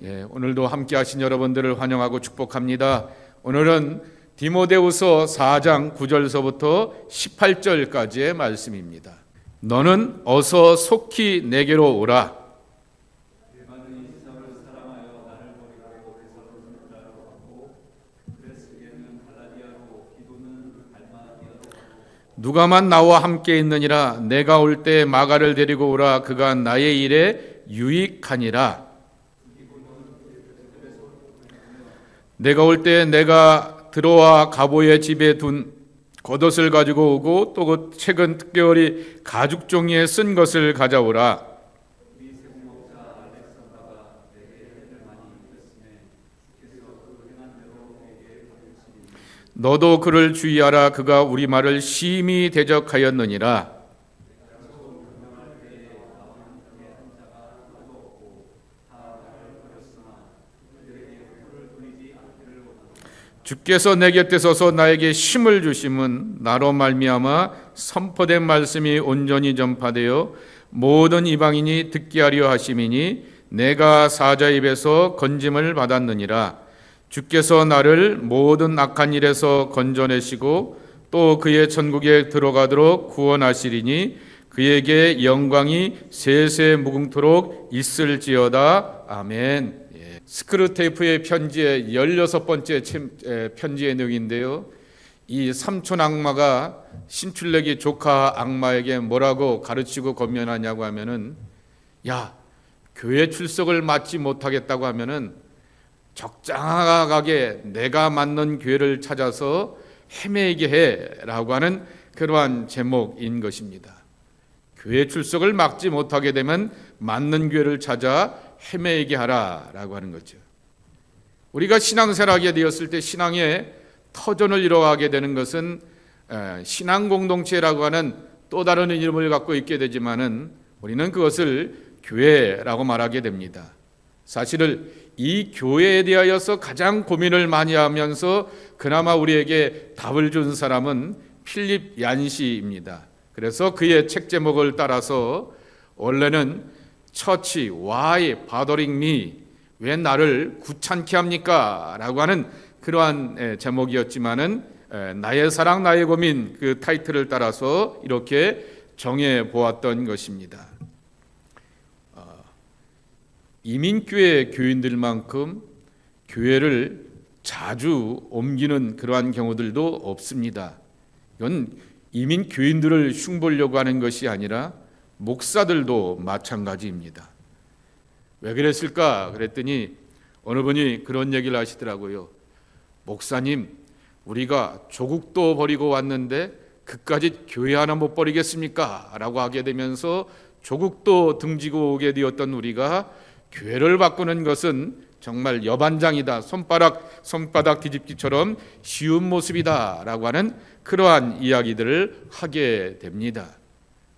오늘도 함께 하신 여러분들을 환영하고 축복합니다. 오늘은 디모데후서 4장 9절서부터 18절까지의 말씀입니다. 너는 어서 속히 내게로 오라. 누가만 나와 함께 있느니라. 내가 올 때 마가를 데리고 오라. 그가 나의 일에 유익하니라. 내가 올 때 내가 들어와 가보의 집에 둔 겉옷을 가지고 오고 또 그 책은 특별히 가죽 종이에 쓴 것을 가져오라. 너도 그를 주의하라. 그가 우리 말을 심히 대적하였느니라. 주께서 내 곁에 서서 나에게 힘을 주심은 나로 말미암아 선포된 말씀이 온전히 전파되어 모든 이방인이 듣게 하려 하심이니 내가 사자 입에서 건짐을 받았느니라. 주께서 나를 모든 악한 일에서 건져내시고 또 그의 천국에 들어가도록 구원하시리니 그에게 영광이 세세 무궁토록 있을지어다. 아멘. 스크루테이프의 편지의 16번째 편지의 내용인데요, 이 삼촌 악마가 신출내기 조카 악마에게 뭐라고 가르치고 권면하냐고 하면은, 야, 교회 출석을 맡지 못하겠다고 하면은 적당하게 내가 맞는 교회를 찾아서 헤매게 해라고 하는 그러한 제목인 것입니다. 교회 출석을 막지 못하게 되면 맞는 교회를 찾아 헤매게 하라라고 하는 거죠. 우리가 신앙생활하게 되었을 때 신앙의 터전을 이뤄가게 되는 것은 신앙 공동체라고 하는 또 다른 이름을 갖고 있게 되지만은 우리는 그것을 교회라고 말하게 됩니다. 사실은 이 교회에 대하여서 가장 고민을 많이 하면서 그나마 우리에게 답을 준 사람은 필립 얀시입니다. 그래서 그의 책 제목을 따라서 원래는 처치 why bothering me, 왜 나를 귀찮게 합니까? 라고 하는 그러한 제목이었지만은 나의 사랑 나의 고민, 그 타이틀을 따라서 이렇게 정해 보았던 것입니다. 이민교회 교인들만큼 교회를 자주 옮기는 그러한 경우들도 없습니다. 이건 이민교인들을 흉보려고 하는 것이 아니라 목사들도 마찬가지입니다. 왜 그랬을까? 그랬더니 어느 분이 그런 얘기를 하시더라고요. 목사님, 우리가 조국도 버리고 왔는데 그까짓 교회 하나 못 버리겠습니까? 라고 하게 되면서 조국도 등지고 오게 되었던 우리가 교회를 바꾸는 것은 정말 여반장이다, 손바닥 뒤집기처럼 쉬운 모습이다 라고 하는 그러한 이야기들을 하게 됩니다.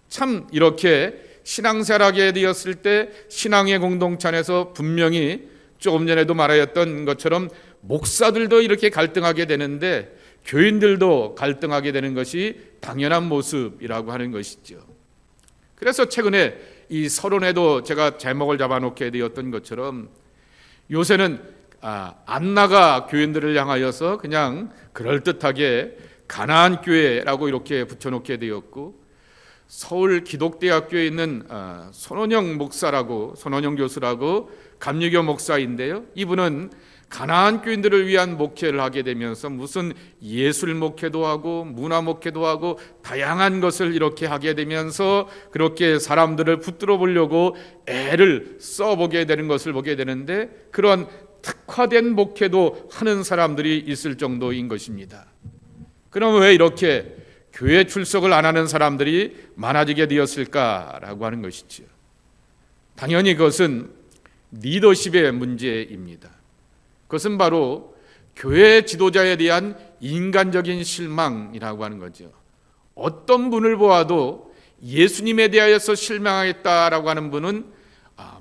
참 이렇게 신앙생활하게 되었을 때 신앙의 공동체 안에서 분명히 조금 전에도 말하였던 것처럼 목사들도 이렇게 갈등하게 되는데 교인들도 갈등하게 되는 것이 당연한 모습이라고 하는 것이죠. 그래서 최근에 이 서론에도 제가 제목을 잡아놓게 되었던 것처럼 요새는 안 나가 교인들을 향하여서 그냥 그럴듯하게 가나안 교회라고 이렇게 붙여놓게 되었고, 서울 기독대학교에 있는 손원영 교수라고 감리교 목사인데요, 이분은 가나안 교인들을 위한 목회를 하게 되면서 무슨 예술 목회도 하고 문화 목회도 하고 다양한 것을 이렇게 하게 되면서 그렇게 사람들을 붙들어 보려고 애를 써보게 되는 것을 보게 되는데, 그런 특화된 목회도 하는 사람들이 있을 정도인 것입니다. 그럼 왜 이렇게 교회 출석을 안 하는 사람들이 많아지게 되었을까라고 하는 것이죠. 당연히 그것은 리더십의 문제입니다. 그것은 바로 교회 지도자에 대한 인간적인 실망이라고 하는 거죠. 어떤 분을 보아도 예수님에 대하여서 실망하겠다라고 하는 분은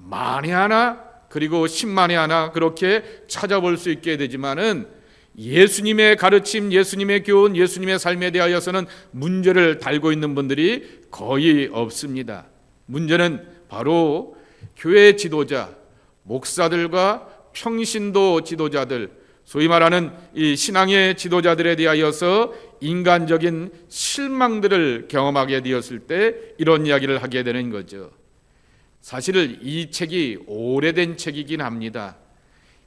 만에 하나 그리고 10만에 하나 그렇게 찾아볼 수 있게 되지만은 예수님의 가르침, 예수님의 교훈, 예수님의 삶에 대하여서는 문제를 달고 있는 분들이 거의 없습니다. 문제는 바로 교회 지도자, 목사들과 평신도 지도자들, 소위 말하는 이 신앙의 지도자들에 대하여서 인간적인 실망들을 경험하게 되었을 때 이런 이야기를 하게 되는 거죠. 사실 이 책이 오래된 책이긴 합니다.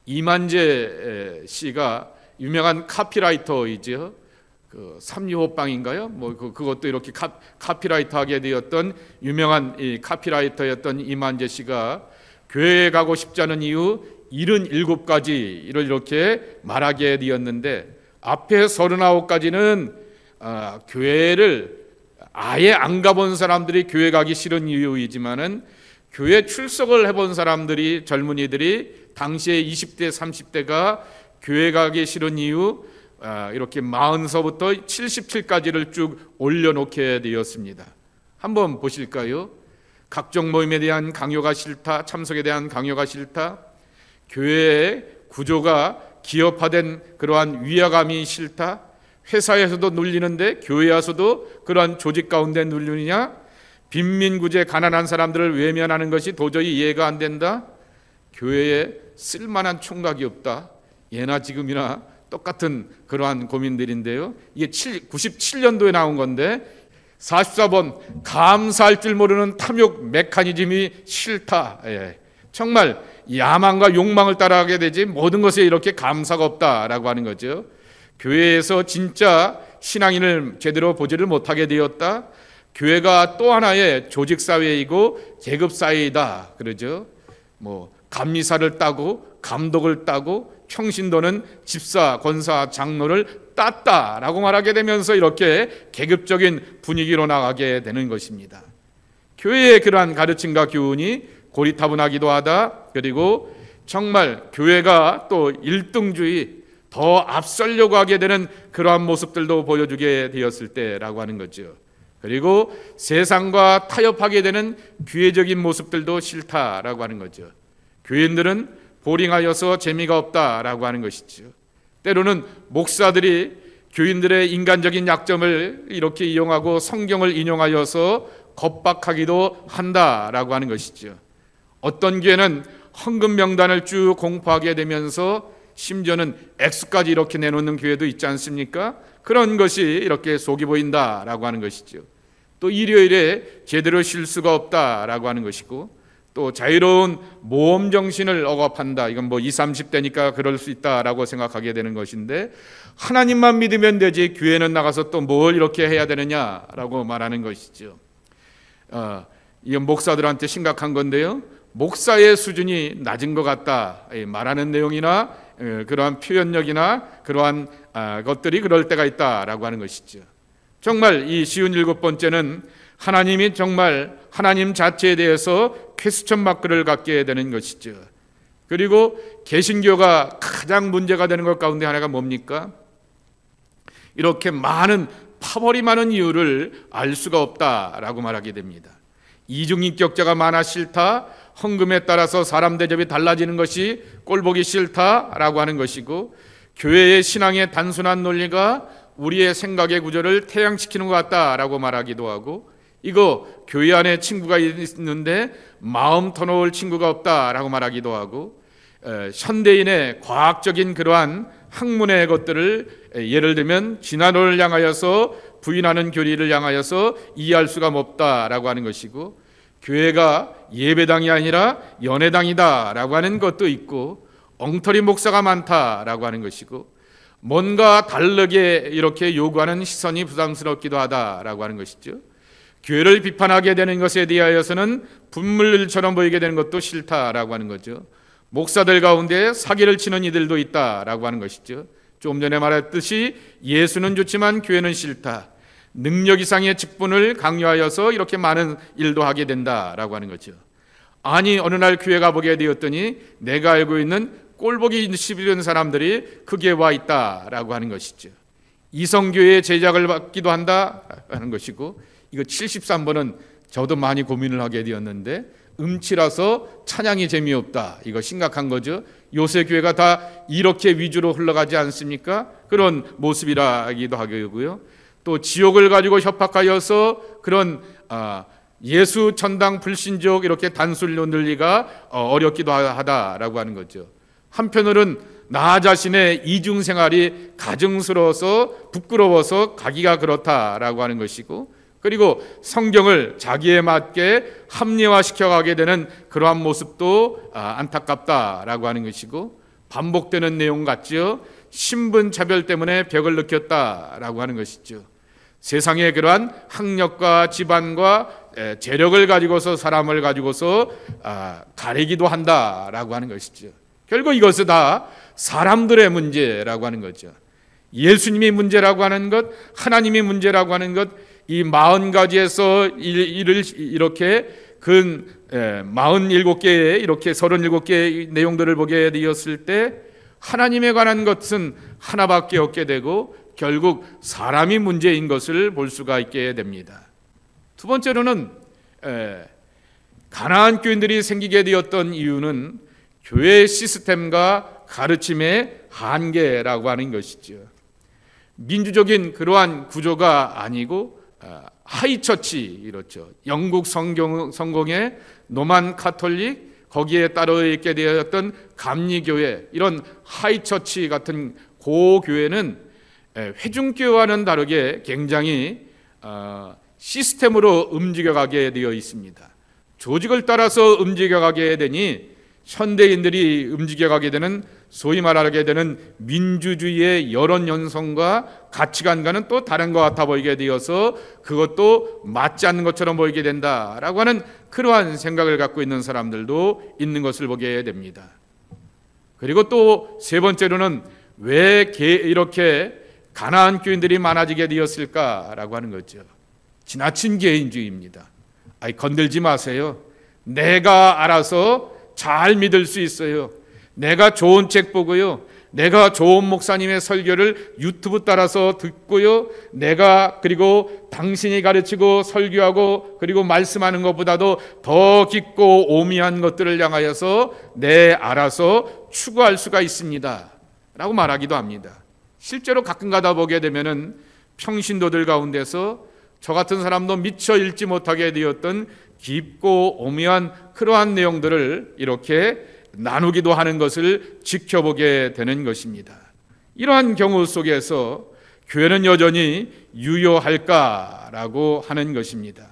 이만재 씨가 유명한 카피라이터이죠. 그 삼류호빵인가요? 그것도 이렇게 카피라이터하게 되었던 유명한 이 카피라이터였던 이만재 씨가 교회에 가고 싶지 않은 이유 77가지를 이렇게 말하게 되었는데, 앞에 39가지는 교회를 아예 안 가본 사람들이 교회 가기 싫은 이유이지만은 교회 출석을 해본 사람들이, 젊은이들이 당시에 20대 30대가 교회 가기 싫은 이유 이렇게 40서부터 77까지를 쭉 올려놓게 되었습니다. 한번 보실까요? 각종 모임에 대한 강요가 싫다, 참석에 대한 강요가 싫다, 교회의 구조가 기업화된 그러한 위화감이 싫다, 회사에서도 눌리는데 교회 와서도 그러한 조직 가운데 눌리느냐, 빈민구제 가난한 사람들을 외면하는 것이 도저히 이해가 안 된다, 교회에 쓸만한 총각이 없다, 예나 지금이나 똑같은 그러한 고민들인데요. 이게 97년도에 나온 건데 44번 감사할 줄 모르는 탐욕 메커니즘이 싫다. 정말 야망과 욕망을 따라가게 되지 모든 것에 이렇게 감사가 없다라고 하는 거죠. 교회에서 진짜 신앙인을 제대로 보지를 못하게 되었다. 교회가 또 하나의 조직사회이고 계급사회이다 그러죠. 감리사를 따고 감독을 따고 평신도는 집사, 권사, 장로를 땄다라고 말하게 되면서 이렇게 계급적인 분위기로 나가게 되는 것입니다. 교회의 그러한 가르침과 교훈이 고리타분하기도 하다. 그리고 정말 교회가 또 1등주의, 더 앞서려고 하게 되는 그러한 모습들도 보여주게 되었을 때라고 하는 거죠. 그리고 세상과 타협하게 되는 교회적인 모습들도 싫다라고 하는 거죠. 교인들은 보링하여서 재미가 없다라고 하는 것이죠. 때로는 목사들이 교인들의 인간적인 약점을 이렇게 이용하고 성경을 인용하여서 겁박하기도 한다라고 하는 것이죠. 어떤 교회는 헌금 명단을 쭉 공포하게 되면서 심지어는 액수까지 이렇게 내놓는 교회도 있지 않습니까? 그런 것이 이렇게 속이 보인다라고 하는 것이죠. 또 일요일에 제대로 쉴 수가 없다라고 하는 것이고, 또 자유로운 모험 정신을 억압한다. 이건 20, 30대니까 그럴 수 있다라고 생각하게 되는 것인데, 하나님만 믿으면 되지 교회는 나가서 또 뭘 이렇게 해야 되느냐라고 말하는 것이죠. 이건 목사들한테 심각한 건데요. 목사의 수준이 낮은 것 같다 말하는 내용이나 그러한 표현력이나 그러한 것들이 그럴 때가 있다라고 하는 것이죠. 정말 이 쉬운 7번째는 하나님이 정말 하나님 자체에 대해서 퀘스천 마크를 갖게 되는 것이죠. 그리고 개신교가 가장 문제가 되는 것 가운데 하나가 뭡니까? 이렇게 많은 파벌이 많은 이유를 알 수가 없다라고 말하게 됩니다. 이중인격자가 많아 싫다, 헌금에 따라서 사람 대접이 달라지는 것이 꼴보기 싫다라고 하는 것이고, 교회의 신앙의 단순한 논리가 우리의 생각의 구조를 태양시키는 것 같다라고 말하기도 하고, 이거 교회 안에 친구가 있는데 마음 터놓을 친구가 없다라고 말하기도 하고, 현대인의 과학적인 그러한 학문의 것들을 예를 들면 진화론을 향하여서 부인하는 교리를 향하여서 이해할 수가 없다라고 하는 것이고, 교회가 예배당이 아니라 연회당이다라고 하는 것도 있고, 엉터리 목사가 많다라고 하는 것이고, 뭔가 다르게 이렇게 요구하는 시선이 부담스럽기도 하다라고 하는 것이죠. 교회를 비판하게 되는 것에 대하여서는 분물처럼 보이게 되는 것도 싫다라고 하는 거죠. 목사들 가운데 사기를 치는 이들도 있다라고 하는 것이죠. 좀 전에 말했듯이 예수는 좋지만 교회는 싫다. 능력 이상의 직분을 강요하여서 이렇게 많은 일도 하게 된다라고 하는 거죠. 아니, 어느 날 교회 가보게 되었더니 내가 알고 있는 꼴보기 싫은 사람들이 크게 와 있다라고 하는 것이죠. 이성교회의 제작을 받기도 한다라는 것이고, 이거 73번은 저도 많이 고민을 하게 되었는데, 음치라서 찬양이 재미없다. 이거 심각한 거죠. 요새 교회가 다 이렇게 위주로 흘러가지 않습니까? 그런 모습이라기도 하고요. 또 지옥을 가지고 협박하여서 그런 예수 천당 불신족 이렇게 단술로 늘리가 어렵기도 하다라고 하는 거죠. 한편으로는 나 자신의 이중생활이 가증스러워서 부끄러워서 가기가 그렇다라고 하는 것이고, 그리고 성경을 자기에 맞게 합리화시켜 가게 되는 그러한 모습도 안타깝다라고 하는 것이고, 반복되는 내용 같지요. 신분 차별 때문에 벽을 느꼈다라고 하는 것이죠. 세상의 그러한 학력과 집안과 재력을 가지고서 사람을 가지고서 가리기도 한다라고 하는 것이죠. 결국 이것은 다 사람들의 문제라고 하는 거죠. 예수님이 문제라고 하는 것, 하나님이 문제라고 하는 것, 이 40가지에서 이를 이렇게 근 47개의 이렇게 37개의 내용들을 보게 되었을 때 하나님에 관한 것은 하나밖에 없게 되고 결국 사람이 문제인 것을 볼 수가 있게 됩니다. 두 번째로는 가나안 교인들이 생기게 되었던 이유는 교회 시스템과 가르침의 한계라고 하는 것이죠. 민주적인 그러한 구조가 아니고 하이처치, 이렇죠. 영국 성공의 노만 카톨릭, 거기에 따로 있게 되었던 감리교회, 이런 하이처치 같은 고교회는 회중교회와는 다르게 굉장히 시스템으로 움직여가게 되어 있습니다. 조직을 따라서 움직여가게 되니 현대인들이 움직여가게 되는 소위 말하게 되는 민주주의의 여론 연성과 가치관과는 또 다른 것 같아 보이게 되어서 그것도 맞지 않는 것처럼 보이게 된다라고 하는 그러한 생각을 갖고 있는 사람들도 있는 것을 보게 됩니다. 그리고 또 세 번째로는 왜 이렇게 가나안 교인들이 많아지게 되었을까라고 하는 거죠. 지나친 개인주의입니다. 건들지 마세요. 내가 알아서 잘 믿을 수 있어요. 내가 좋은 책 보고요, 내가 좋은 목사님의 설교를 유튜브 따라서 듣고요, 내가 그리고 당신이 가르치고 설교하고 그리고 말씀하는 것보다도 더 깊고 오미한 것들을 향하여서 내 알아서 추구할 수가 있습니다 라고 말하기도 합니다. 실제로 가끔 가다 보게 되면은 평신도들 가운데서 저 같은 사람도 미처 읽지 못하게 되었던 깊고 오묘한 그러한 내용들을 이렇게 나누기도 하는 것을 지켜보게 되는 것입니다. 이러한 경우 속에서 교회는 여전히 유효할까라고 하는 것입니다.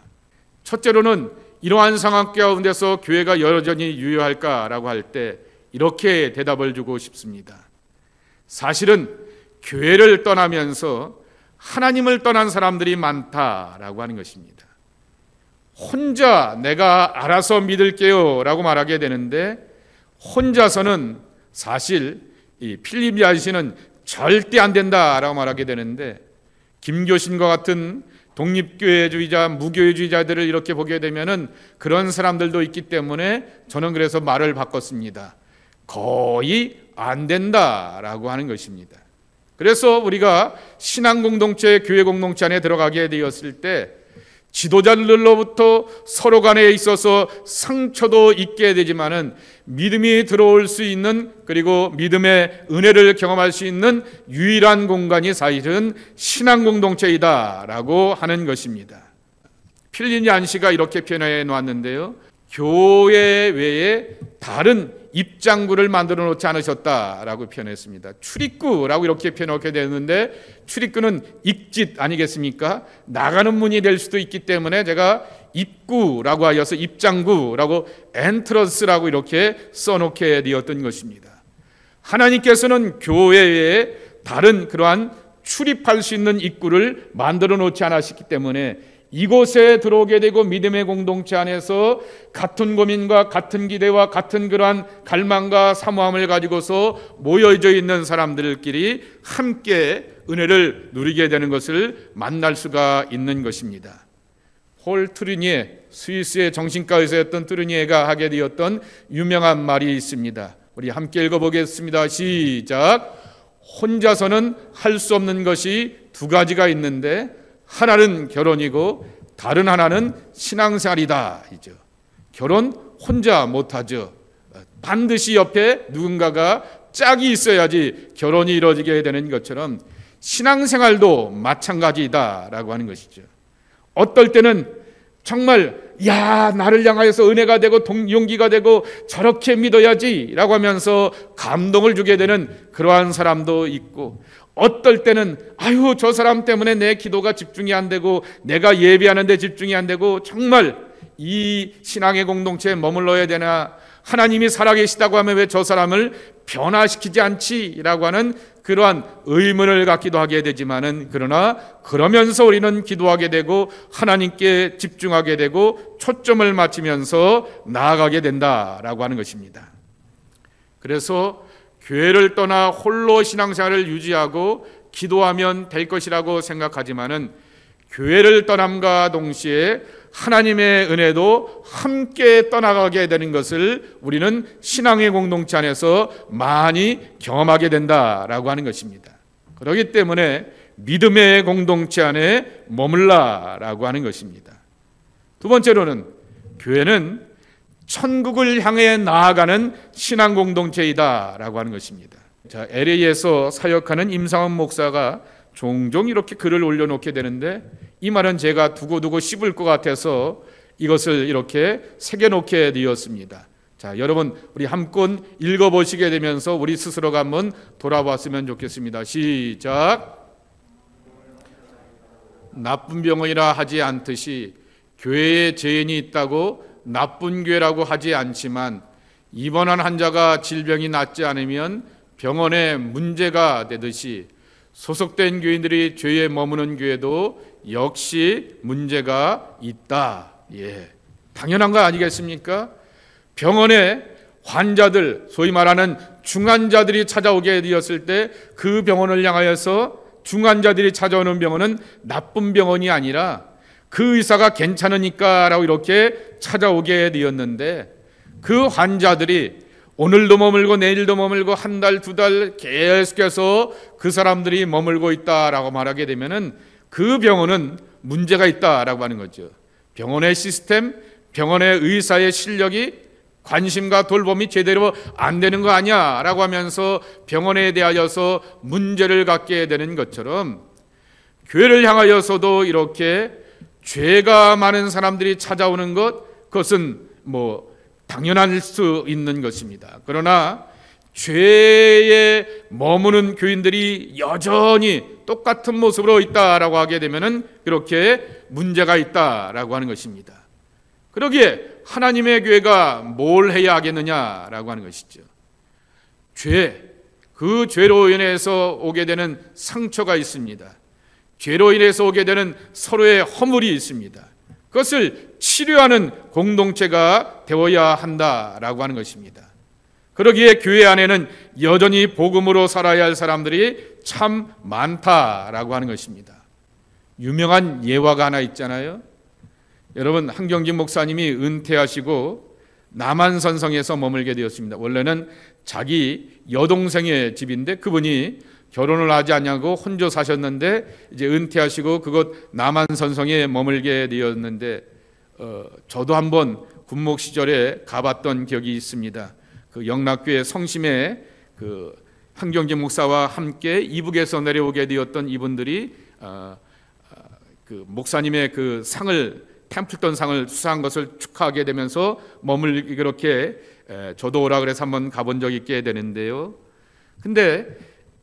첫째로는 이러한 상황 가운데서 교회가 여전히 유효할까라고 할 때 이렇게 대답을 주고 싶습니다. 사실은 교회를 떠나면서 하나님을 떠난 사람들이 많다라고 하는 것입니다. 혼자 내가 알아서 믿을게요 라고 말하게 되는데, 혼자서는 사실 이 필립 야시는 절대 안 된다라고 말하게 되는데, 김교신과 같은 독립교회주의자, 무교회주의자들을 이렇게 보게 되면은 그런 사람들도 있기 때문에 저는 그래서 말을 바꿨습니다. 거의 안 된다라고 하는 것입니다. 그래서 우리가 신앙 공동체, 교회 공동체 안에 들어가게 되었을 때 지도자들로부터 서로 간에 있어서 상처도 있게 되지만은 믿음이 들어올 수 있는, 그리고 믿음의 은혜를 경험할 수 있는 유일한 공간이 사실은 신앙 공동체이다라고 하는 것입니다. 필립 얀시가 이렇게 표현해 놓았는데요, 교회 외에 다른 입장구를 만들어 놓지 않으셨다라고 표현했습니다. 출입구라고 이렇게 표현하게 되는데, 출입구는 익짓 아니겠습니까? 나가는 문이 될 수도 있기 때문에 제가 입구라고 하여서 입장구라고 엔트런스라고 이렇게 써놓게 되었던 것입니다. 하나님께서는 교회에 다른 그러한 출입할 수 있는 입구를 만들어 놓지 않으셨기 때문에 이곳에 들어오게 되고 믿음의 공동체 안에서 같은 고민과 같은 기대와 같은 그러한 갈망과 사모함을 가지고서 모여져 있는 사람들끼리 함께 은혜를 누리게 되는 것을 만날 수가 있는 것입니다. 폴 트루니에, 스위스의 정신과 의사였던 트루니에가 하게 되었던 유명한 말이 있습니다. 우리 함께 읽어보겠습니다. 시작. 혼자서는 할 수 없는 것이 두 가지가 있는데 하나는 결혼이고 다른 하나는 신앙생활이다. 이죠. 결혼 혼자 못하죠. 반드시 옆에 누군가가 짝이 있어야지 결혼이 이루어지게 되는 것처럼 신앙생활도 마찬가지다라고 하는 것이죠. 어떨 때는 정말 야, 나를 향하여서 은혜가 되고 용기가 되고 저렇게 믿어야지 라고 하면서 감동을 주게 되는 그러한 사람도 있고, 어떨 때는 아유, 저 사람 때문에 내 기도가 집중이 안 되고 내가 예배하는데 집중이 안 되고 정말 이 신앙의 공동체에 머물러야 되나, 하나님이 살아계시다고 하면 왜 저 사람을 변화시키지 않지라고 하는 그러한 의문을 갖기도 하게 되지만은, 그러나 그러면서 우리는 기도하게 되고 하나님께 집중하게 되고 초점을 맞추면서 나아가게 된다라고 하는 것입니다. 그래서 교회를 떠나 홀로 신앙생활을 유지하고 기도하면 될 것이라고 생각하지만은, 교회를 떠남과 동시에 하나님의 은혜도 함께 떠나가게 되는 것을 우리는 신앙의 공동체 안에서 많이 경험하게 된다라고 하는 것입니다. 그렇기 때문에 믿음의 공동체 안에 머물라라고 하는 것입니다. 두 번째로는 교회는 천국을 향해 나아가는 신앙 공동체이다라고 하는 것입니다. 자, LA에서 사역하는 임상원 목사가 종종 이렇게 글을 올려놓게 되는데, 이 말은 제가 두고두고 씹을 것 같아서 이것을 이렇게 새겨놓게 되었습니다. 자, 여러분 우리 한번 읽어보시게 되면서 우리 스스로가 한번 돌아봤으면 좋겠습니다. 시작. 나쁜 병원이라 하지 않듯이 교회에 죄인이 있다고 나쁜 교회라고 하지 않지만, 입원한 환자가 질병이 낫지 않으면 병원에 문제가 되듯이 소속된 교인들이 죄에 머무는 교회도 역시 문제가 있다. 예, 당연한 거 아니겠습니까? 병원에 환자들, 소위 말하는 중환자들이 찾아오게 되었을 때 그 병원을 향하여서 중환자들이 찾아오는 병원은 나쁜 병원이 아니라 그 의사가 괜찮으니까 라고 이렇게 찾아오게 되었는데, 그 환자들이 오늘도 머물고 내일도 머물고 한 달, 두 달 계속해서 그 사람들이 머물고 있다라고 말하게 되면은 그 병원은 문제가 있다라고 하는 거죠. 병원의 시스템, 병원의 의사의 실력이, 관심과 돌봄이 제대로 안 되는 거 아니야 라고 하면서 병원에 대하여서 문제를 갖게 되는 것처럼, 교회를 향하여서도 이렇게 죄가 많은 사람들이 찾아오는 것, 그것은 당연할 수 있는 것입니다. 그러나 죄에 머무는 교인들이 여전히 똑같은 모습으로 있다라고 하게 되면은 그렇게 문제가 있다라고 하는 것입니다. 그러기에 하나님의 교회가 뭘 해야 하겠느냐라고 하는 것이죠. 그 죄로 인해서 오게 되는 상처가 있습니다. 죄로 인해서 오게 되는 서로의 허물이 있습니다. 그것을 치료하는 공동체가 되어야 한다라고 하는 것입니다. 그러기에 교회 안에는 여전히 복음으로 살아야 할 사람들이 참 많다라고 하는 것입니다. 유명한 예화가 하나 있잖아요. 여러분, 한경진 목사님이 은퇴하시고 남한산성에서 머물게 되었습니다. 원래는 자기 여동생의 집인데 그분이 결혼을 하지 않냐고 혼자 사셨는데 이제 은퇴하시고 그곳 남한산성에 머물게 되었는데, 저도 한번 군목 시절에 가봤던 기억이 있습니다. 그 영락교회 성심에 그 한경진 목사와 함께 이북에서 내려오게 되었던 이분들이 그 목사님의 그 상을, 템플턴 상을 수상한 것을 축하하게 되면서 머물기, 그렇게 저도 오라 그래서 한번 가본 적이 있게 되는데요. 근데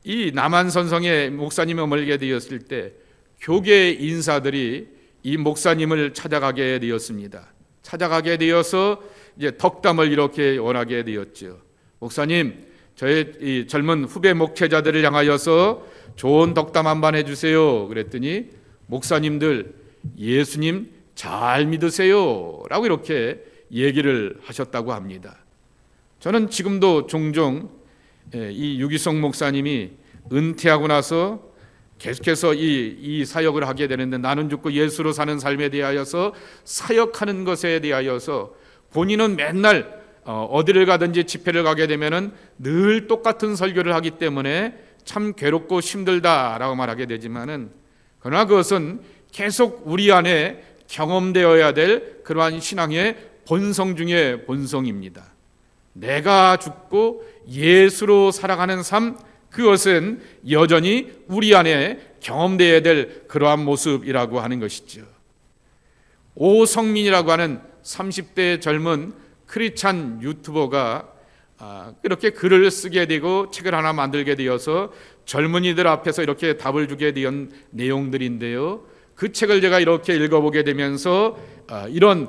이 남한산성에 목사님이 머물게 되었을 때 교계 인사들이 이 목사님을 찾아가게 되었습니다. 찾아가게 되어서 이제 덕담을 이렇게 원하게 되었죠. 목사님, 저의 이 젊은 후배 목회자들을 향하여서 좋은 덕담 한번 해주세요. 그랬더니 목사님들 예수님 잘 믿으세요 라고 이렇게 얘기를 하셨다고 합니다. 저는 지금도 종종 이 유기성 목사님이 은퇴하고 나서 계속해서 이 사역을 하게 되는데, 나는 죽고 예수로 사는 삶에 대하여서 사역하는 것에 대하여서 본인은 맨날 어디를 가든지 집회를 가게 되면은 늘 똑같은 설교를 하기 때문에 참 괴롭고 힘들다라고 말하게 되지만은, 그러나 그것은 계속 우리 안에 경험되어야 될 그러한 신앙의 본성 중의 본성입니다. 내가 죽고 예수로 살아가는 삶, 그것은 여전히 우리 안에 경험되어야 될 그러한 모습이라고 하는 것이죠. 오성민이라고 하는 30대 젊은 크리스찬 유튜버가 이렇게 글을 쓰게 되고 책을 하나 만들게 되어서 젊은이들 앞에서 이렇게 답을 주게 된 내용들인데요. 그 책을 제가 이렇게 읽어보게 되면서 이런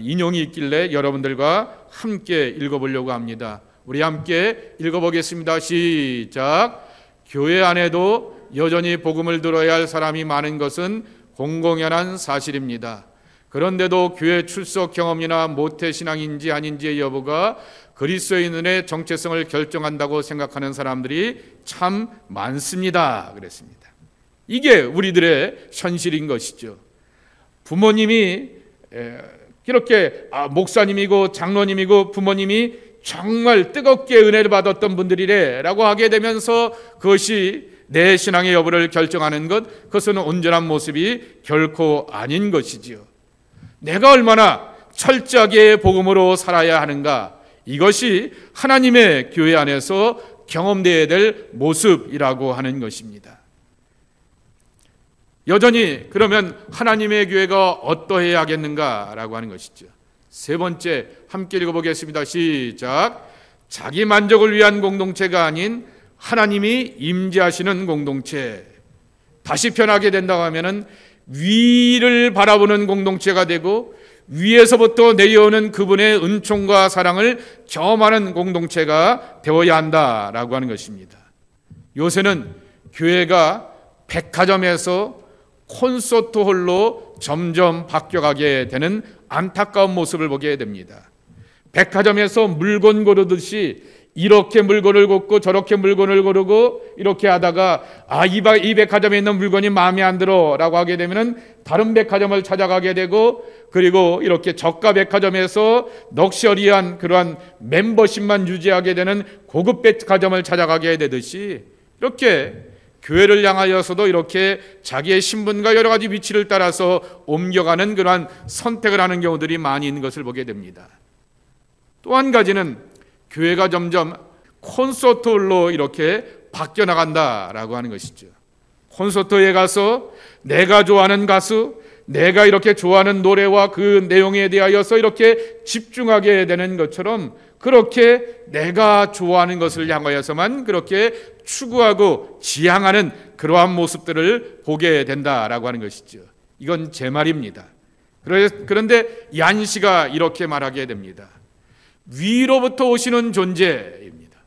인용이 있길래 여러분들과 함께 읽어보려고 합니다. 우리 함께 읽어보겠습니다. 시작. 교회 안에도 여전히 복음을 들어야 할 사람이 많은 것은 공공연한 사실입니다. 그런데도 교회 출석 경험이나 모태신앙인지 아닌지의 여부가 그리스도인의 정체성을 결정한다고 생각하는 사람들이 참 많습니다. 그랬습니다. 이게 우리들의 현실인 것이죠. 부모님이 이렇게 목사님이고 장로님이고 부모님이 정말 뜨겁게 은혜를 받았던 분들이래라고 하게 되면서 그것이 내 신앙의 여부를 결정하는 것, 그것은 온전한 모습이 결코 아닌 것이지요. 내가 얼마나 철저하게 복음으로 살아야 하는가, 이것이 하나님의 교회 안에서 경험되어야 될 모습이라고 하는 것입니다. 여전히 그러면 하나님의 교회가 어떠해야 하겠는가라고 하는 것이죠. 세 번째, 함께 읽어보겠습니다. 시작. 자기 만족을 위한 공동체가 아닌 하나님이 임재하시는 공동체. 다시 편하게 된다고 하면은 위를 바라보는 공동체가 되고 위에서부터 내려오는 그분의 은총과 사랑을 경험하는 공동체가 되어야 한다라고 하는 것입니다. 요새는 교회가 백화점에서 콘서트홀로 점점 바뀌어가게 되는 안타까운 모습을 보게 됩니다. 백화점에서 물건 고르듯이 이렇게 물건을 곱고 저렇게 물건을 고르고 이렇게 하다가 이 백화점에 있는 물건이 마음에 안 들어 라고 하게 되면 다른 백화점을 찾아가게 되고, 그리고 이렇게 저가 백화점에서 럭셔리한 그러한 멤버십만 유지하게 되는 고급 백화점을 찾아가게 되듯이, 이렇게 교회를 향하여서도 이렇게 자기의 신분과 여러 가지 위치를 따라서 옮겨가는 그러한 선택을 하는 경우들이 많이 있는 것을 보게 됩니다. 또 한 가지는 교회가 점점 콘서트홀로 이렇게 바뀌어 나간다라고 하는 것이죠. 콘서트에 가서 내가 좋아하는 가수, 내가 이렇게 좋아하는 노래와 그 내용에 대하여서 이렇게 집중하게 되는 것처럼, 그렇게 내가 좋아하는 것을 향하여서만 그렇게 추구하고 지향하는 그러한 모습들을 보게 된다라고 하는 것이죠. 이건 제 말입니다. 그런데 얀 씨가 이렇게 말하게 됩니다. 위로부터 오시는 존재입니다.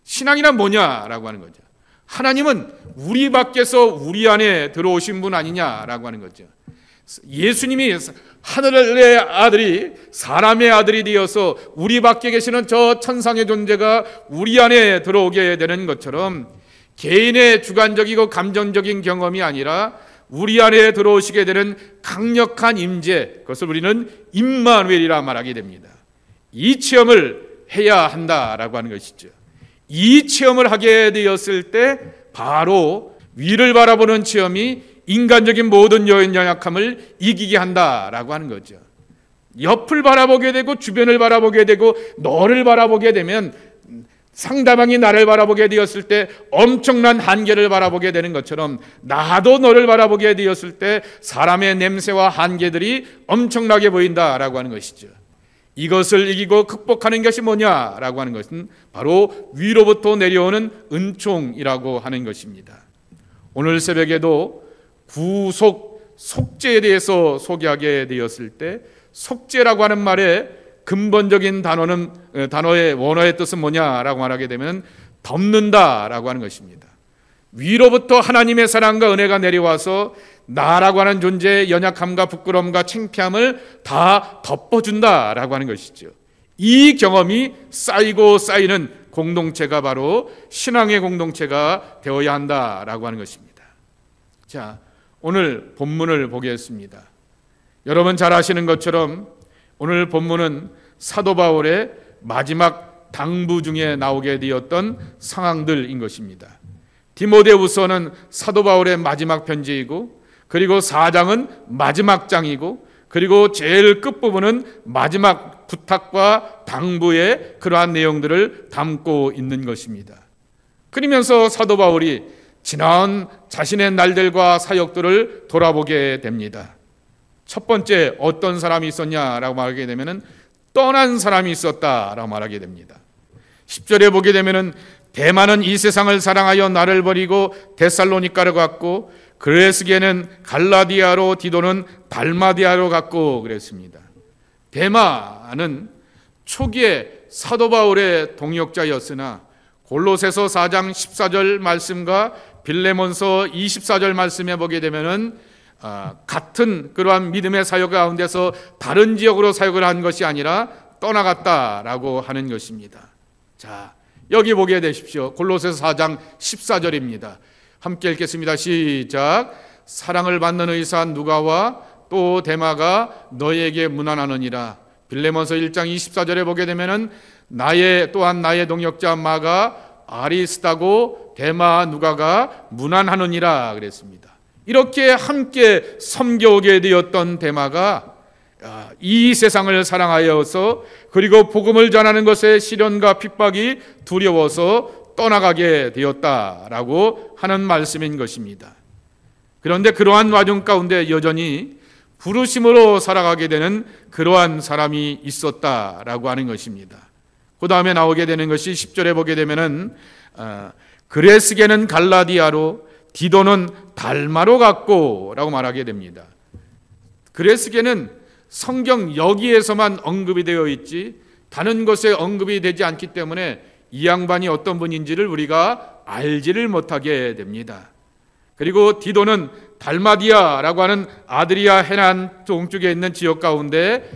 신앙이란 뭐냐라고 하는 거죠. 하나님은 우리 밖에서 우리 안에 들어오신 분 아니냐라고 하는 거죠. 예수님이 하늘의 아들이 사람의 아들이 되어서 우리 밖에 계시는 저 천상의 존재가 우리 안에 들어오게 되는 것처럼, 개인의 주관적이고 감정적인 경험이 아니라 우리 안에 들어오시게 되는 강력한 임재, 그것을 우리는 임마누엘이라 말하게 됩니다. 이 체험을 해야 한다라고 하는 것이죠. 이 체험을 하게 되었을 때 바로 위를 바라보는 체험이 인간적인 모든 연약함을 이기게 한다라고 하는 거죠. 옆을 바라보게 되고 주변을 바라보게 되고 너를 바라보게 되면 상대방이 나를 바라보게 되었을 때 엄청난 한계를 바라보게 되는 것처럼, 나도 너를 바라보게 되었을 때 사람의 냄새와 한계들이 엄청나게 보인다라고 하는 것이죠. 이것을 이기고 극복하는 것이 뭐냐라고 하는 것은 바로 위로부터 내려오는 은총이라고 하는 것입니다. 오늘 새벽에도 구속, 속죄에 대해서 소개하게 되었을 때, 속죄라고 하는 말의 근본적인 단어의 원어의 뜻은 뭐냐라고 말하게 되면 덮는다라고 하는 것입니다. 위로부터 하나님의 사랑과 은혜가 내려와서 나라고 하는 존재의 연약함과 부끄러움과 창피함을 다 덮어준다라고 하는 것이죠. 이 경험이 쌓이고 쌓이는 공동체가 바로 신앙의 공동체가 되어야 한다라고 하는 것입니다. 자, 오늘 본문을 보겠습니다. 여러분 잘 아시는 것처럼 오늘 본문은 사도 바울의 마지막 당부 중에 나오게 되었던 상황들인 것입니다. 디모데후서는 사도 바울의 마지막 편지이고, 그리고 4장은 마지막 장이고, 그리고 제일 끝부분은 마지막 부탁과 당부의 그러한 내용들을 담고 있는 것입니다. 그러면서 사도 바울이 지나온 자신의 날들과 사역들을 돌아보게 됩니다. 첫 번째 어떤 사람이 있었냐라고 말하게 되면은 떠난 사람이 있었다라고 말하게 됩니다. 10절에 보게 되면은 대만은 이 세상을 사랑하여 나를 버리고 데살로니가로 갔고 그레스게는 갈라디아로 디도는 달마디아로 갔고 그랬습니다. 대만은 초기에 사도 바울의 동역자였으나 골로새서 4장 14절 말씀과 빌레몬서 24절 말씀에 보게 되면은 같은 그러한 믿음의 사역 가운데서 다른 지역으로 사역을 한 것이 아니라 떠나갔다라고 하는 것입니다. 자, 여기 보게 되십시오. 골로새서 4장 14절입니다. 함께 읽겠습니다. 시작. 사랑을 받는 의사 누가와 또 데마가 너에게 문안하느니라. 빌레몬서 1장 24절에 보게 되면은 또한 나의 동역자 마가 아리스다고 데마 누가가 문안하느니라 그랬습니다. 이렇게 함께 섬겨오게 되었던 데마가 이 세상을 사랑하여서 그리고 복음을 전하는 것에 시련과 핍박이 두려워서 떠나가게 되었다라고 하는 말씀인 것입니다. 그런데 그러한 와중 가운데 여전히 부르심으로 살아가게 되는 그러한 사람이 있었다라고 하는 것입니다. 그 다음에 나오게 되는 것이 10절에 보게 되면은 그레스게는 갈라디아로 디도는 달마로 갔고 라고 말하게 됩니다. 그레스게는 성경 여기에서만 언급이 되어 있지 다른 곳에 언급이 되지 않기 때문에 이 양반이 어떤 분인지를 우리가 알지를 못하게 됩니다. 그리고 디도는 달마디아라고 하는 아드리아 해안 동쪽에 있는 지역 가운데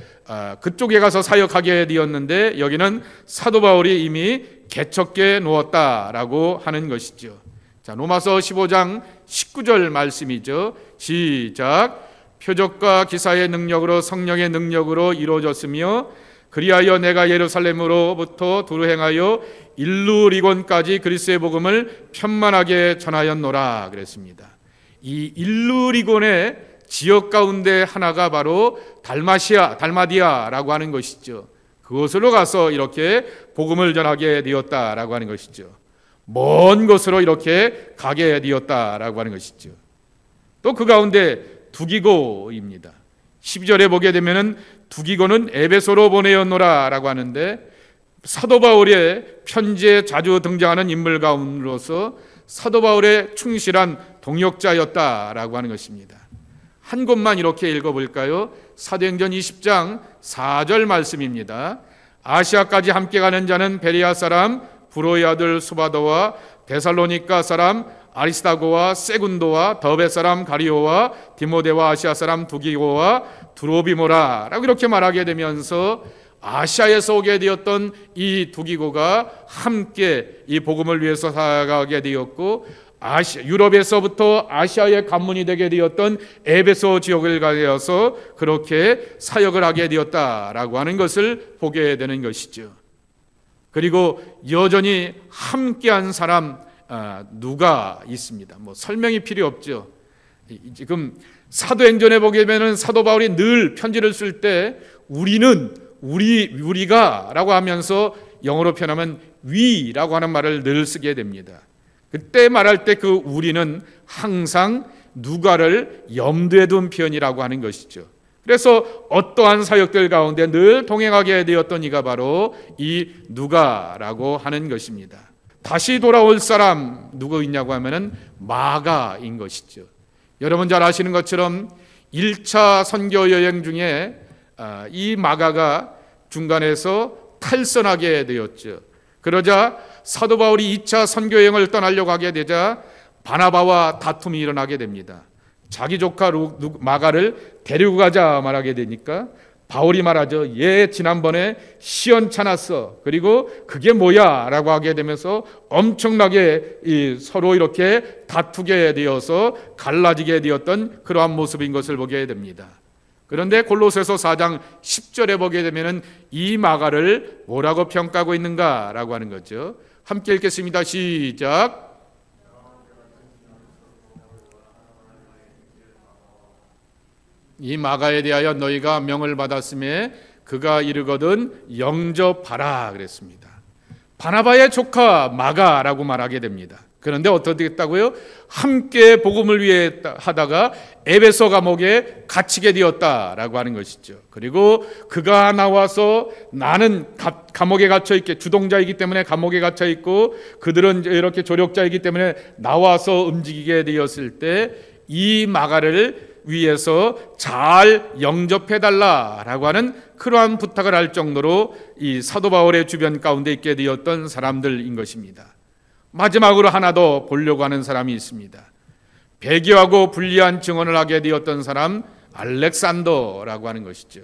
그쪽에 가서 사역하게 되었는데 여기는 사도 바울이 이미 개척해 놓았다라고 하는 것이죠. 자, 로마서 15장 19절 말씀이죠. 시작. 표적과 기사의 능력으로 성령의 능력으로 이루어졌으며 그리하여 내가 예루살렘으로부터 두루 행하여 일루리곤까지 그리스도의 복음을 편만하게 전하였노라 그랬습니다. 이 일루리곤의 지역 가운데 하나가 바로 달마디아라고 하는 것이죠. 그곳으로 가서 이렇게 복음을 전하게 되었다라고 하는 것이죠. 먼 곳으로 이렇게 가게 되었다라고 하는 것이죠. 또 그 가운데 두기고입니다. 12절에 보게 되면은 두기고는 에베소로 보내었노라라고 하는데 사도 바울의 편지에 자주 등장하는 인물 가운데로서 사도 바울의 충실한 동역자였다라고 하는 것입니다. 한 곳만 이렇게 읽어볼까요? 사도행전 20장 4절 말씀입니다. 아시아까지 함께 가는 자는 베레아 사람 브로의 아들 소바도와 데살로니가 사람 아리스다고와 세군도와 더베 사람 가리오와 디모데와 아시아 사람 두기고와 두로비모라 라고 이렇게 말하게 되면서 아시아에서 오게 되었던 이 두기고가 함께 이 복음을 위해서 살아가게 되었고 유럽에서부터 아시아의 관문이 되게 되었던 에베소 지역을 가서 그렇게 사역을 하게 되었다라고 하는 것을 보게 되는 것이죠. 그리고 여전히 함께한 사람 누가 있습니다. 뭐 설명이 필요 없죠. 지금 사도행전에 보게 되면 사도 바울이 늘 편지를 쓸 때 우리가라고 하면서 영어로 표현하면 we라고 하는 말을 늘 쓰게 됩니다. 그때 말할 때 그 우리는 항상 누가를 염두에 둔 표현이라고 하는 것이죠. 그래서 어떠한 사역들 가운데 늘 동행하게 되었던 이가 바로 이 누가라고 하는 것입니다. 다시 돌아올 사람 누구 있냐고 하면은 마가인 것이죠. 여러분 잘 아시는 것처럼 1차 선교 여행 중에 이 마가가 중간에서 탈선하게 되었죠. 그러자 사도 바울이 2차 선교 여행을 떠나려고 하게 되자 바나바와 다툼이 일어나게 됩니다. 자기 조카 마가를 데리고 가자 말하게 되니까 바울이 말하죠. 얘 지난번에 시원찮았어. 그리고 그게 뭐야? 라고 하게 되면서 엄청나게 서로 이렇게 다투게 되어서 갈라지게 되었던 그러한 모습인 것을 보게 됩니다. 그런데 골로새서 4장 10절에 보게 되면 이 마가를 뭐라고 평가하고 있는가라고 하는 거죠. 함께 읽겠습니다. 시작. 이 마가에 대하여 너희가 명을 받았음에 그가 이르거든 영접하라 그랬습니다. 바나바의 조카 마가라고 말하게 됩니다. 그런데 어떻게 됐다고요? 함께 복음을 위해 하다가 에베소 감옥에 갇히게 되었다라고 하는 것이죠. 그리고 그가 나와서 나는 감옥에 갇혀 있게, 주동자이기 때문에 감옥에 갇혀 있고 그들은 이렇게 조력자이기 때문에 나와서 움직이게 되었을 때 이 마가를 위해서 잘 영접해 달라라고 하는 그러한 부탁을 할 정도로 이 사도 바울의 주변 가운데 있게 되었던 사람들인 것입니다. 마지막으로 하나 더 보려고 하는 사람이 있습니다. 배교하고 불리한 증언을 하게 되었던 사람, 알렉산더라고 하는 것이죠.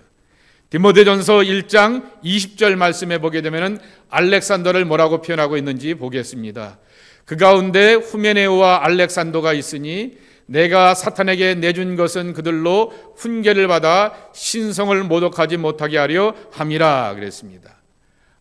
디모데전서 1장 20절 말씀에 보게 되면 알렉산더를 뭐라고 표현하고 있는지 보겠습니다. 그 가운데 후메네오와 알렉산더가 있으니 내가 사탄에게 내준 것은 그들로 훈계를 받아 신성을 모독하지 못하게 하려 함이라 그랬습니다.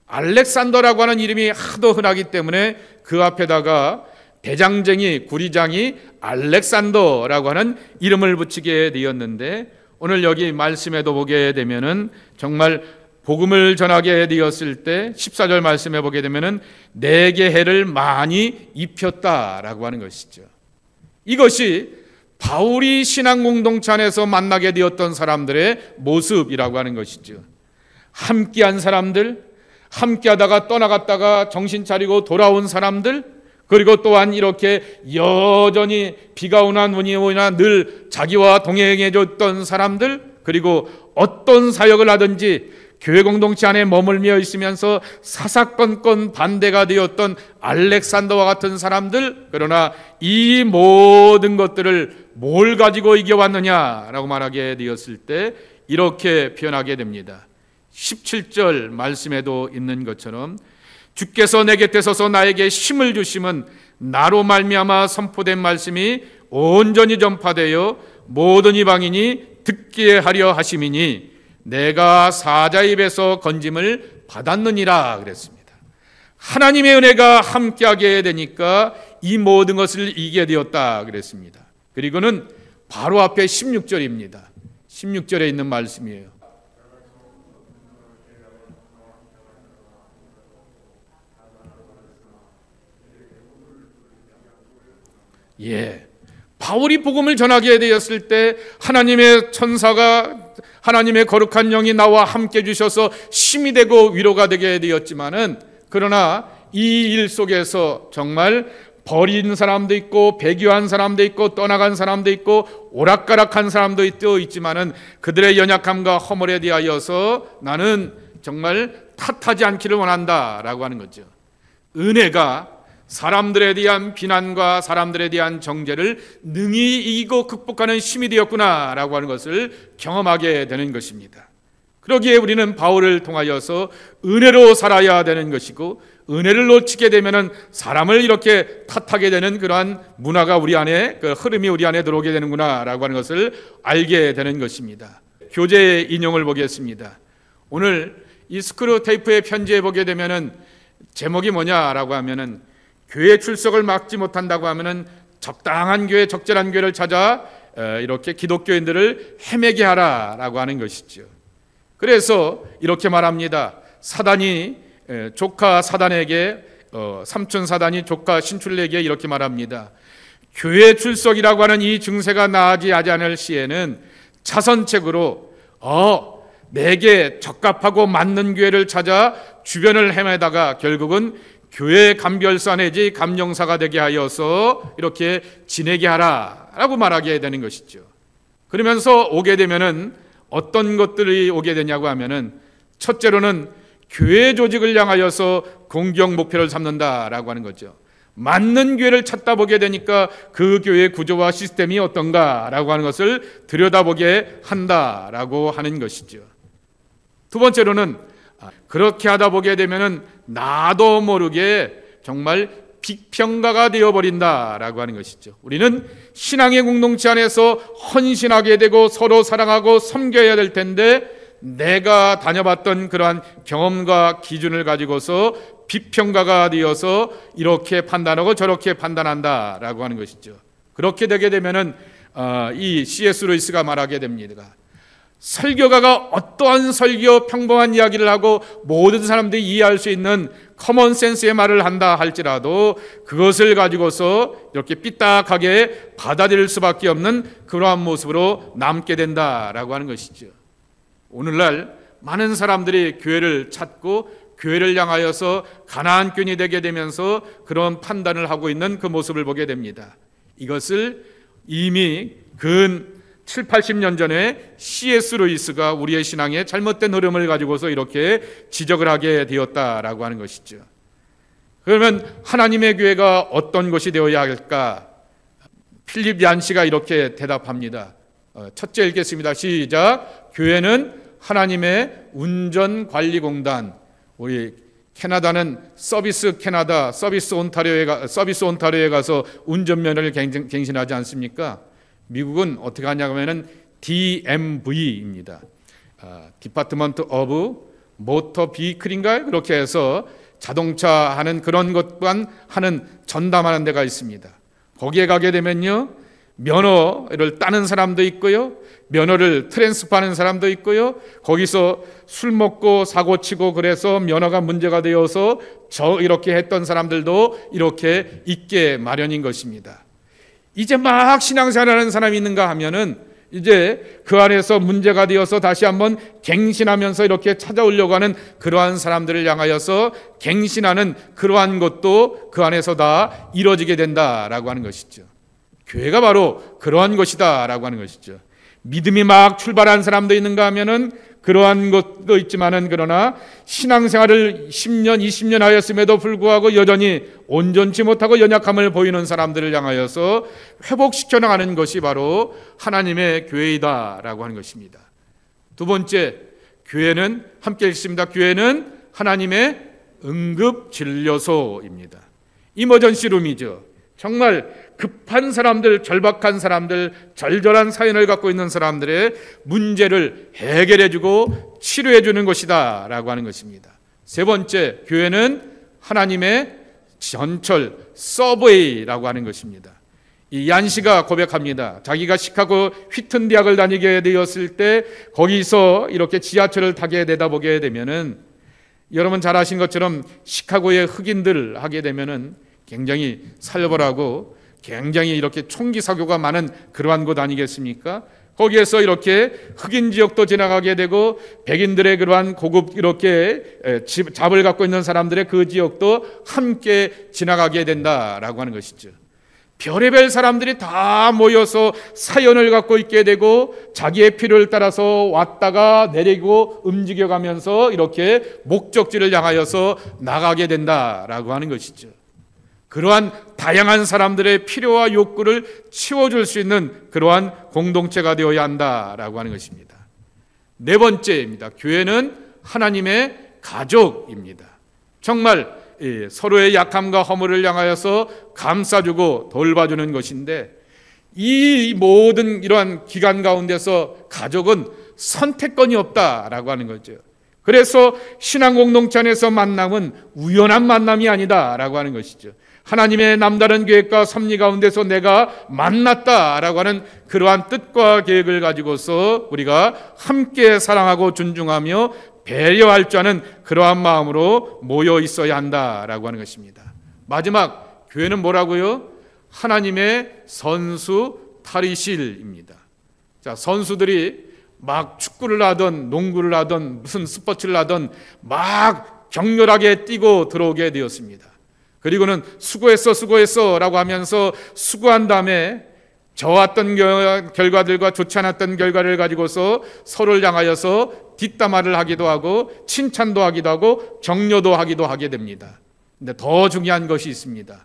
알렉산더라고 하는 이름이 하도 흔하기 때문에 그 앞에다가 대장쟁이, 구리장이 알렉산더라고 하는 이름을 붙이게 되었는데, 오늘 여기 말씀에도 보게 되면은 정말 복음을 전하게 되었을 때 14절 말씀에 보게 되면은 내게 해를 많이 입혔다라고 하는 것이죠. 이것이 바울이 신앙 공동체 안에서 만나게 되었던 사람들의 모습이라고 하는 것이죠. 함께한 사람들, 함께하다가 떠나갔다가 정신 차리고 돌아온 사람들, 그리고 또한 이렇게 여전히 비가 오나 눈이 오나 늘 자기와 동행해 줬던 사람들, 그리고 어떤 사역을 하든지 교회 공동체 안에 머물며 있으면서 사사건건 반대가 되었던 알렉산더와 같은 사람들, 그러나 이 모든 것들을 뭘 가지고 이겨왔느냐라고 말하게 되었을 때 이렇게 표현하게 됩니다. 17절 말씀에도 있는 것처럼 주께서 내 곁에 서서 나에게 힘을 주심은 나로 말미암아 선포된 말씀이 온전히 전파되어 모든 이방인이 듣게 하려 하심이니 내가 사자 입에서 건짐을 받았느니라 그랬습니다. 하나님의 은혜가 함께하게 되니까 이 모든 것을 이기게 되었다 그랬습니다. 그리고는 바로 앞에 16절입니다. 16절에 있는 말씀이에요. 바울이 복음을 전하게 되었을 때 하나님의 천사가, 하나님의 거룩한 영이 나와 함께 주셔서 힘이 되고 위로가 되게 되었지만은, 그러나 이 일 속에서 정말 버린 사람도 있고 배교한 사람도 있고 떠나간 사람도 있고 오락가락한 사람도 있지만은 그들의 연약함과 허물에 대하여서 나는 정말 탓하지 않기를 원한다라고 하는 거죠. 은혜가 사람들에 대한 비난과 사람들에 대한 정죄를 능히 이기고 극복하는 힘이 되었구나라고 하는 것을 경험하게 되는 것입니다. 그러기에 우리는 바울을 통하여서 은혜로 살아야 되는 것이고, 은혜를 놓치게 되면은 사람을 이렇게 탓하게 되는 그러한 문화가 우리 안에, 그 흐름이 우리 안에 들어오게 되는구나라고 하는 것을 알게 되는 것입니다. 교재 인용을 보겠습니다. 오늘 이 스크루테이프의 편지에 보게 되면은 제목이 뭐냐라고 하면은 교회 출석을 막지 못한다고 하면은 적당한 교회, 적절한 교회를 찾아 이렇게 기독교인들을 헤매게 하라라고 하는 것이죠. 그래서 이렇게 말합니다. 사단이 조카 사단에게, 삼촌 사단이 조카 신출에게 이렇게 말합니다. 교회 출석이라고 하는 이 증세가 나아지지 않을 시에는 차선책으로 내게 적합하고 맞는 교회를 찾아 주변을 헤매다가 결국은 교회 감별사 내지 감령사가 되게 하여서 이렇게 지내게 하라라고 말하게 되는 것이죠. 그러면서 오게 되면은 어떤 것들이 오게 되냐고 하면은, 첫째로는 교회 조직을 향하여서 공격 목표를 삼는다라고 하는 거죠. 맞는 교회를 찾다 보게 되니까 그 교회의 구조와 시스템이 어떤가라고 하는 것을 들여다보게 한다라고 하는 것이죠. 두 번째로는 그렇게 하다 보게 되면은 나도 모르게 정말 비평가가 되어버린다라고 하는 것이죠. 우리는 신앙의 공동체 안에서 헌신하게 되고 서로 사랑하고 섬겨야 될 텐데, 내가 다녀봤던 그러한 경험과 기준을 가지고서 비평가가 되어서 이렇게 판단하고 저렇게 판단한다라고 하는 것이죠. 그렇게 되게 되면은 이 C.S. 루이스가 말하게 됩니다. 설교가가 어떠한 설교, 평범한 이야기를 하고 모든 사람들이 이해할 수 있는 커먼 센스의 말을 한다 할지라도 그것을 가지고서 이렇게 삐딱하게 받아들일 수밖에 없는 그러한 모습으로 남게 된다라고 하는 것이죠. 오늘날 많은 사람들이 교회를 찾고 교회를 향하여서 가나안꾼이 되게 되면서 그런 판단을 하고 있는 그 모습을 보게 됩니다. 이것을 이미 근 7, 80년 전에 C.S. 루이스가 우리의 신앙의 잘못된 흐름을 가지고서 이렇게 지적을 하게 되었다라고 하는 것이죠. 그러면 하나님의 교회가 어떤 것이 되어야 할까? 필립 얀시가 이렇게 대답합니다. 첫째 읽겠습니다. 시작. 교회는 하나님의 운전관리공단. 우리 캐나다는 서비스 온타리오에 가서 운전면허를 갱신하지 않습니까? 미국은 어떻게 하냐면은 DMV입니다. 디파트먼트 오브 모터 비클인가요? 그렇게 해서 자동차 하는 그런 것만 하는 전담하는 데가 있습니다. 거기에 가게 되면요, 면허를 따는 사람도 있고요, 면허를 트랜스퍼하는 사람도 있고요, 거기서 술 먹고 사고 치고 그래서 면허가 문제가 되어서 이렇게 했던 사람들도 이렇게 있게 마련인 것입니다. 이제 막 신앙생활하는 사람이 있는가 하면은 이제 그 안에서 문제가 되어서 다시 한번 갱신하면서 이렇게 찾아오려고 하는 그러한 사람들을 향하여서 갱신하는 그러한 것도 그 안에서 다 이루어지게 된다라고 하는 것이죠. 교회가 바로 그러한 것이다라고 하는 것이죠. 믿음이 막 출발한 사람도 있는가 하면은 그러한 것도 있지만은 그러나 신앙생활을 10년, 20년 하였음에도 불구하고 여전히 온전치 못하고 연약함을 보이는 사람들을 향하여서 회복시켜 나가는 것이 바로 하나님의 교회이다라고 하는 것입니다. 두 번째, 교회는 함께 읽습니다. 교회는 하나님의 응급진료소입니다. 이머전시 룸이죠. 정말 급한 사람들, 절박한 사람들, 절절한 사연을 갖고 있는 사람들의 문제를 해결해주고 치료해주는 것이다 라고 하는 것입니다. 세 번째, 교회는 하나님의 전철, 서브웨이라고 하는 것입니다. 이 얀시가 고백합니다. 자기가 시카고 휘튼 대학을 다니게 되었을 때 거기서 이렇게 지하철을 타게 내다보게 되면은, 여러분 잘 아신 것처럼 시카고의 흑인들 하게 되면은 굉장히 살벌하고 굉장히 이렇게 총기 사고가 많은 그러한 곳 아니겠습니까? 거기에서 이렇게 흑인 지역도 지나가게 되고 백인들의 그러한 고급 이렇게 잡을 갖고 있는 사람들의 그 지역도 함께 지나가게 된다라고 하는 것이죠. 별의별 사람들이 다 모여서 사연을 갖고 있게 되고 자기의 필요를 따라서 왔다가 내리고 움직여가면서 이렇게 목적지를 향하여서 나가게 된다라고 하는 것이죠. 그러한 다양한 사람들의 필요와 욕구를 채워줄 수 있는 그러한 공동체가 되어야 한다라고 하는 것입니다. 네 번째입니다. 교회는 하나님의 가족입니다. 정말 서로의 약함과 허물을 향하여서 감싸주고 돌봐주는 것인데, 이 모든 이러한 기간 가운데서 가족은 선택권이 없다라고 하는 거죠. 그래서 신앙 공동체 안에서 만남은 우연한 만남이 아니다라고 하는 것이죠. 하나님의 남다른 계획과 섭리 가운데서 내가 만났다라고 하는 그러한 뜻과 계획을 가지고서 우리가 함께 사랑하고 존중하며 배려할 줄 아는 그러한 마음으로 모여 있어야 한다라고 하는 것입니다. 마지막, 교회는 뭐라고요? 하나님의 선수 탈의실입니다. 자, 선수들이 막 축구를 하던 농구를 하던 무슨 스포츠를 하던 막 격렬하게 뛰고 들어오게 되었습니다. 그리고는 수고했어 라고 하면서 수고한 다음에 좋았던 결과들과 좋지 않았던 결과를 가지고서 서로를 향하여서 뒷담화를 하기도 하고 칭찬도 하기도 하고 격려도 하기도 하게 됩니다. 근데 더 중요한 것이 있습니다.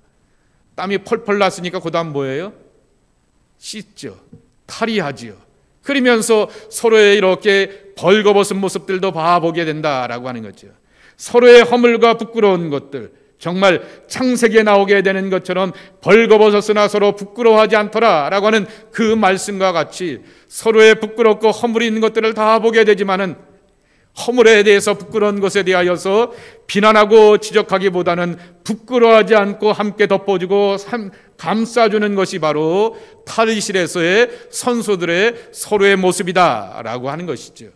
땀이 펄펄 났으니까 그 다음 뭐예요? 씻죠. 탈의하지요. 그러면서 서로의 이렇게 벌거벗은 모습들도 봐보게 된다라고 하는 거죠. 서로의 허물과 부끄러운 것들, 정말 창세기에 나오게 되는 것처럼 벌거벗었으나 서로 부끄러워하지 않더라라고 하는 그 말씀과 같이 서로의 부끄럽고 허물이 있는 것들을 다 보게 되지만은 허물에 대해서, 부끄러운 것에 대하여서 비난하고 지적하기보다는 부끄러워하지 않고 함께 덮어주고 감싸주는 것이 바로 탈의실에서의 선수들의 서로의 모습이다라고 하는 것이죠.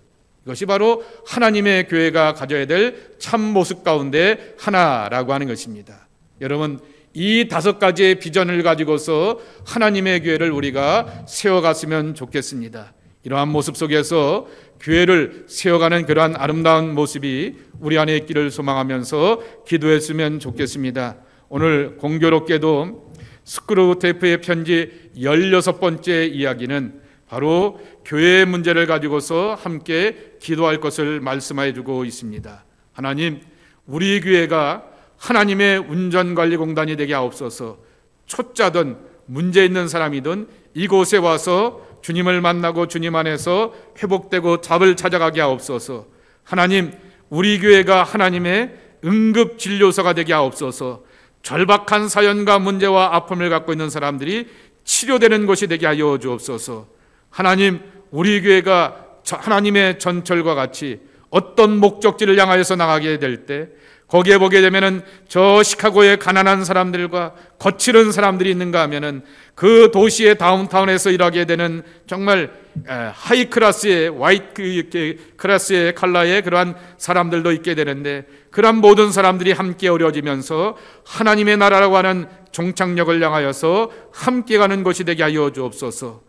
이것이 바로 하나님의 교회가 가져야 될 참 모습 가운데 하나라고 하는 것입니다. 여러분, 이 5가지의 비전을 가지고서 하나님의 교회를 우리가 세워갔으면 좋겠습니다. 이러한 모습 속에서 교회를 세워가는 그러한 아름다운 모습이 우리 안에 있기를 소망하면서 기도했으면 좋겠습니다. 오늘 공교롭게도 스크루테이프의 편지 16번째 이야기는 바로 교회의 문제를 가지고서 함께 기도할 것을 말씀해 주고 있습니다. 하나님, 우리 교회가 하나님의 운전관리공단이 되게 하옵소서. 초짜든 문제 있는 사람이든 이곳에 와서 주님을 만나고 주님 안에서 회복되고 답을 찾아가게 하옵소서. 하나님, 우리 교회가 하나님의 응급진료소가 되게 하옵소서. 절박한 사연과 문제와 아픔을 갖고 있는 사람들이 치료되는 곳이 되게 하여 주옵소서. 하나님, 우리 교회가 하나님의 전철과 같이 어떤 목적지를 향하여서 나가게 될 때 거기에 보게 되면은 저 시카고의 가난한 사람들과 거칠은 사람들이 있는가 하면은 그 도시의 다운타운에서 일하게 되는 정말 하이 클래스의 화이트 클래스의 컬러의 그러한 사람들도 있게 되는데, 그러한 모든 사람들이 함께 어우러지면서 하나님의 나라라고 하는 종착역을 향하여서 함께 가는 것이 되게 하여 주옵소서.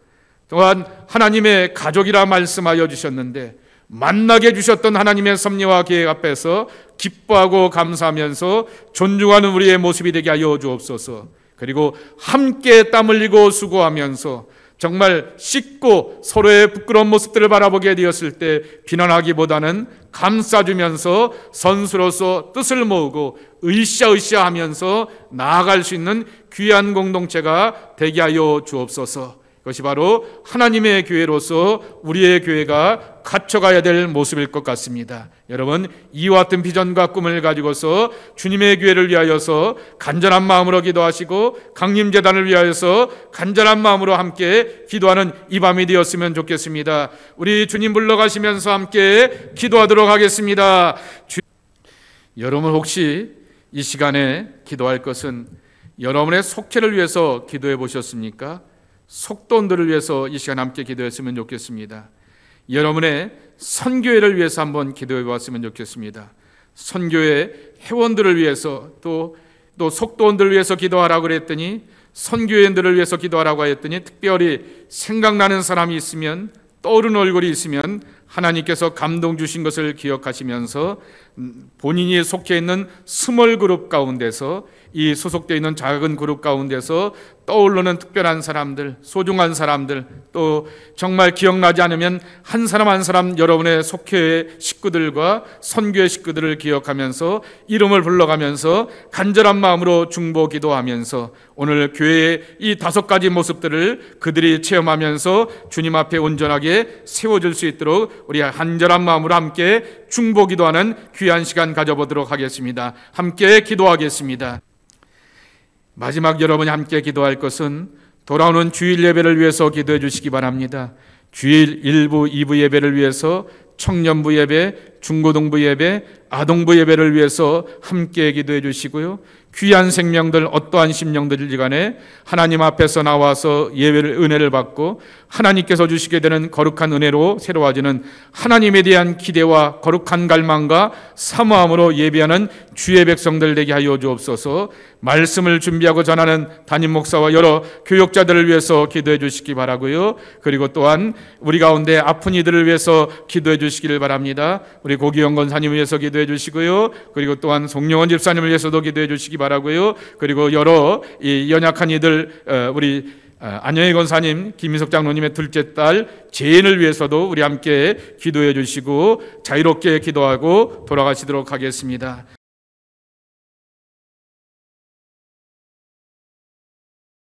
또한 하나님의 가족이라 말씀하여 주셨는데 만나게 주셨던 하나님의 섭리와 계획 앞에서 기뻐하고 감사하면서 존중하는 우리의 모습이 되게 하여 주옵소서. 그리고 함께 땀 흘리고 수고하면서 정말 씻고 서로의 부끄러운 모습들을 바라보게 되었을 때 비난하기보다는 감싸주면서 선수로서 뜻을 모으고 으쌰으쌰 하면서 나아갈 수 있는 귀한 공동체가 되게 하여 주옵소서. 그것이 바로 하나님의 교회로서 우리의 교회가 갖춰가야 될 모습일 것 같습니다. 여러분, 이와 같은 비전과 꿈을 가지고서 주님의 교회를 위하여서 간절한 마음으로 기도하시고 강림재단을 위하여서 간절한 마음으로 함께 기도하는 이 밤이 되었으면 좋겠습니다. 우리 주님 불러가시면서 함께 기도하도록 하겠습니다. 여러분, 혹시 이 시간에 기도할 것은 여러분의 속죄를 위해서 기도해 보셨습니까? 속돈들을 위해서 이 시간 함께 기도했으면 좋겠습니다. 여러분의 선교회를 위해서 한번 기도해 봤으면 좋겠습니다. 선교회 회원들을 위해서 또 속돈들을 위해서 기도하라고 그랬더니, 선교회원들을 위해서 기도하라고 했더니 특별히 생각나는 사람이 있으면, 떠오르는 얼굴이 있으면 하나님께서 감동 주신 것을 기억하시면서 본인이 속해 있는 스몰 그룹 가운데서, 이 소속되어 있는 작은 그룹 가운데서 떠오르는 특별한 사람들, 소중한 사람들, 또 정말 기억나지 않으면 한 사람 한 사람 여러분의 속회의 식구들과 선교의 식구들을 기억하면서 이름을 불러가면서 간절한 마음으로 중보 기도하면서 오늘 교회의 이 5가지 모습들을 그들이 체험하면서 주님 앞에 온전하게 세워질 수 있도록 우리 간절한 마음으로 함께 중보 기도하는 귀한 시간 가져보도록 하겠습니다. 함께 기도하겠습니다. 마지막 여러분이 함께 기도할 것은 돌아오는 주일 예배를 위해서 기도해 주시기 바랍니다. 주일 1부, 2부 예배를 위해서, 청년부 예배, 중고등부 예배, 아동부 예배를 위해서 함께 기도해 주시고요. 귀한 생명들, 어떠한 심령들이 간에 하나님 앞에서 나와서 예배를, 은혜를 받고 하나님께서 주시게 되는 거룩한 은혜로 새로워지는 하나님에 대한 기대와 거룩한 갈망과 사모함으로 예배하는 주의 백성들 되게 하여 주옵소서. 말씀을 준비하고 전하는 담임 목사와 여러 교역자들을 위해서 기도해 주시기 바라고요. 그리고 또한 우리 가운데 아픈 이들을 위해서 기도해 주시기를 바랍니다. 우리 고기영 권사님을 위해서 기도해 주시고요. 그리고 또한 송영원 집사님을 위해서도 기도해 주시기 바라고요. 그리고 여러 이 연약한 이들, 우리 안영희 권사님, 김민석 장로님의 둘째 딸 제인을 위해서도 우리 함께 기도해 주시고 자유롭게 기도하고 돌아가시도록 하겠습니다.